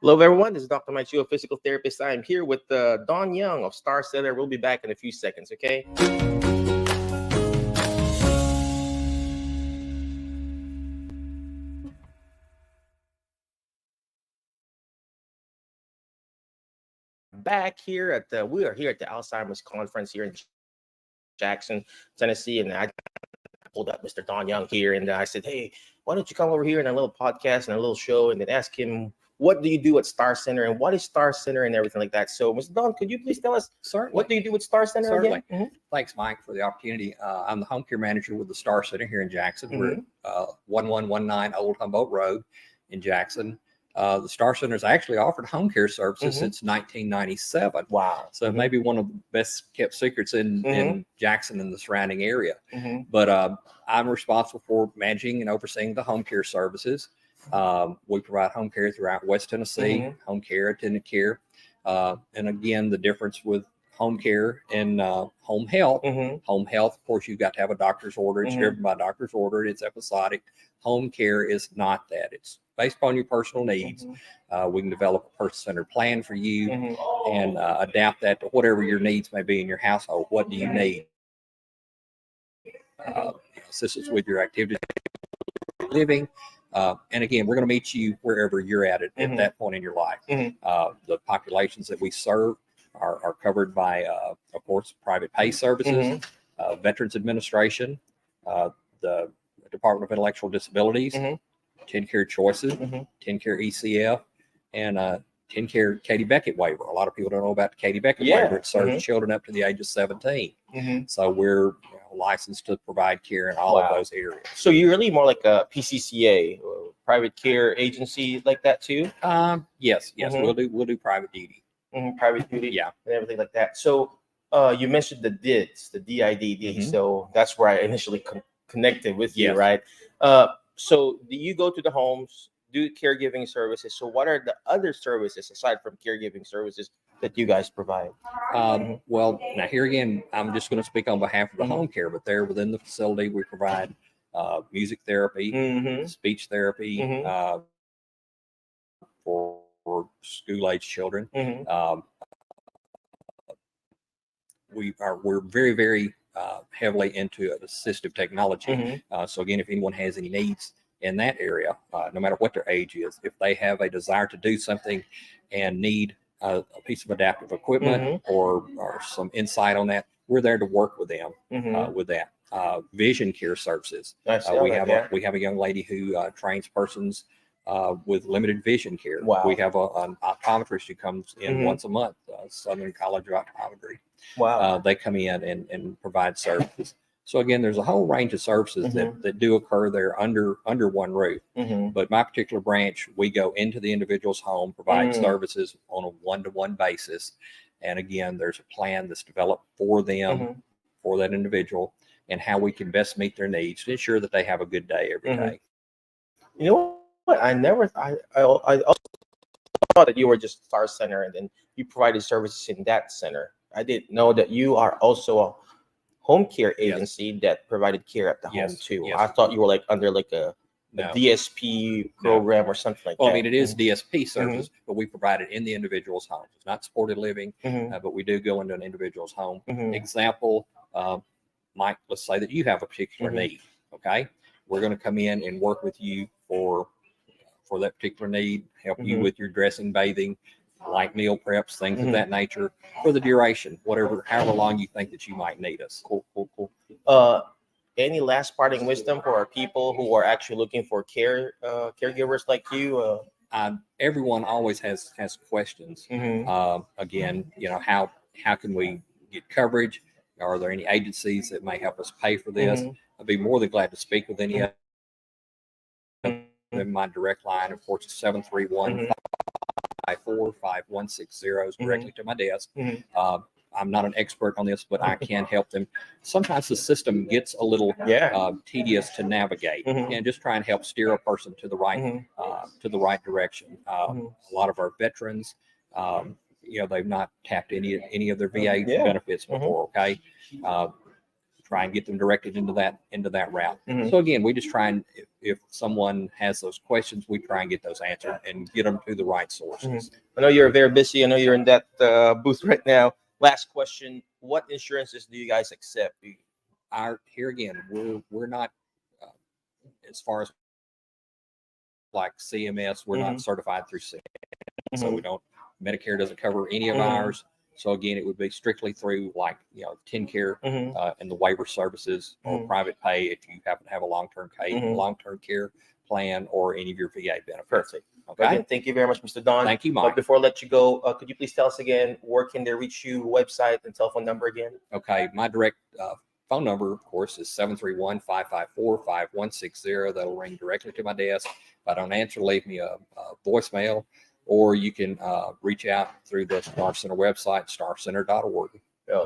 Hello, everyone. This is Dr. Mike Chu, a physical therapist. I am here with Don Young of Star Center. We'll be back in a few seconds, okay? Back here we are here at the Alzheimer's conference here in Jackson, Tennessee, and I pulled up Mr. Don Young here, and I said, "Hey, why don't you come over here in a little podcast and a little show, and then ask him what do you do at Star Center and what is Star Center and everything like that." So, Mr. Don, could you please tell us what do you do with Star Center? Certainly. Again? Thanks, Mike, for the opportunity. I'm the home care manager with the Star Center here in Jackson. Mm-hmm. We're 1119 Old Humboldt Road in Jackson. The Star Center has actually offered home care services since 1997. Wow. So maybe one of the best kept secrets in Jackson and the surrounding area. But I'm responsible for managing and overseeing the home care services. We provide home care throughout West Tennessee, home care, attendant care. And again, the difference with home care and home health. Home health, of course, you've got to have a doctor's order. It's driven by doctor's order. It's episodic. Home care is not that. It's based upon your personal needs. We can develop a person-centered plan for you and adapt that to whatever your needs may be in your household. What do you need? Assistance with your activities, living. And again, we're going to meet you wherever you're at that point in your life. The populations that we serve are covered by, of course, private pay services, Veterans Administration, the Department of Intellectual Disabilities, TennCare Choices, TennCare ECF, and TennCare Katie Beckett waiver. A lot of people don't know about the Katie Beckett waiver. It serves children up to the age of 17. So we're licensed to provide care in all of those areas. So you're really more like a PCCA, or private care agency like that too? Yes. We'll do private duty. Private duty, and everything like that. So you mentioned the DIDs, the DIDD. So that's where I initially connected with you, right? So do you go to the homes, do caregiving services? So what are the other services aside from caregiving services that you guys provide? Well, now here again, I'm just going to speak on behalf of the home care, but there within the facility, we provide music therapy, speech therapy for school-age children. We're very, very heavily into assistive technology. So again, if anyone has any needs in that area, no matter what their age is, if they have a desire to do something and need a piece of adaptive equipment or some insight on that, we're there to work with them with that. Vision care services. We have a young lady who trains persons with limited vision care. We have an optometrist who comes in once a month, Southern College of Optometry. They come in and provide services. So again, there's a whole range of services that do occur there under one roof. But my particular branch, we go into the individual's home, provide services on a one-to-one basis. And again, there's a plan that's developed for them, for that individual, and how we can best meet their needs to ensure that they have a good day every day. You know what? I also thought that you were just Star Center and then you provided services in that center. I didn't know that you are also a home care agency that provided care at the home too. I thought you were like under like a DSP program or something like that. I mean, it is DSP service, but we provide it in the individual's home. It's not supported living, but we do go into an individual's home. Example, Mike, let's say that you have a particular need. Okay, we're going to come in and work with you for that particular need, help you with your dressing, bathing, light meal preps, things of that nature for the duration, however long you think that you might need us. Cool. Any last parting wisdom for our people who are actually looking for caregivers like you? Everyone always has questions. Again, how can we get coverage? Are there any agencies that may help us pay for this? I'd be more than glad to speak with any of them. My direct line, of course, is 731-545-5160 is directly to my desk. I'm not an expert on this, but I can help them. Sometimes the system gets a little tedious to navigate, and just try and help steer a person to the right direction. A lot of our veterans, they've not tapped any of their VA benefits before. Okay, try and get them directed into that route. So again, we just try and if someone has those questions, we try and get those answered and get them to the right sources. I know you're very busy. I know you're in that booth right now. Last question: what insurances do you guys accept? Here again, we're not as far as like CMS, we're not certified through CMS, so we don't. Medicare doesn't cover any of ours. So again, it would be strictly through like TennCare and the waiver services or private pay if you happen to have a long-term care plan or any of your VA benefits. Perfect. Okay. Again, thank you very much, Mr. Don. Thank you, But Mike. before I let you go, could you please tell us again where can they reach you, website and telephone number again? Okay, my direct phone number, of course, is 731-554-5160. That'll ring directly to my desk. If I don't answer, leave me a voicemail, or you can reach out through the Star Center website, starcenter.org.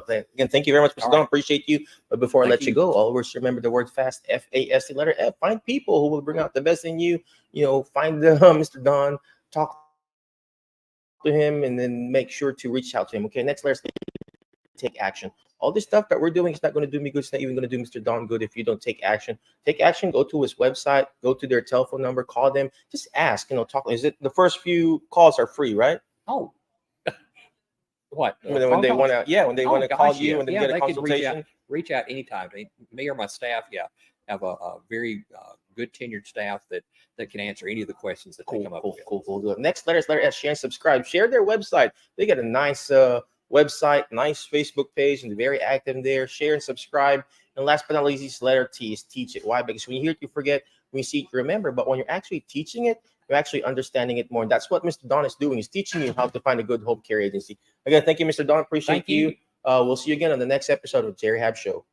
Again, thank you very much, Mr. Don. Appreciate you. But before I let you go, always remember the word FAST, F-A-S-T, letter F. Find people who will bring out the best in you. Find Mr. Don, talk to him, and then make sure to reach out to him. Okay, next, let's take action. All this stuff that we're doing is not going to do me good. It's not even going to do Mr. Don good if you don't take action. Take action. Go to his website. Go to their telephone number. Call them. Just ask. Talk. Is it the first few calls are free, right? Oh, what? When they want to, when they want to call you and then get a consultation. Reach out anytime. Me or my staff, have a very good tenured staff that can answer any of the questions that they come up with. Cool. Next, letter S. Share and subscribe. Share their website. They got a nice website, nice Facebook page, and they're very active there. Share and subscribe. And last but not least, letter T is teach it. Why? Because when you hear it, you forget. When you see it, you remember. But when you're actually teaching it, you're actually understanding it more. And that's what Mr. Don is doing. He's teaching you how to find a good home care agency. Again, thank you, Mr. Don. Appreciate you. We'll see you again on the next episode of Jerry Hab Show.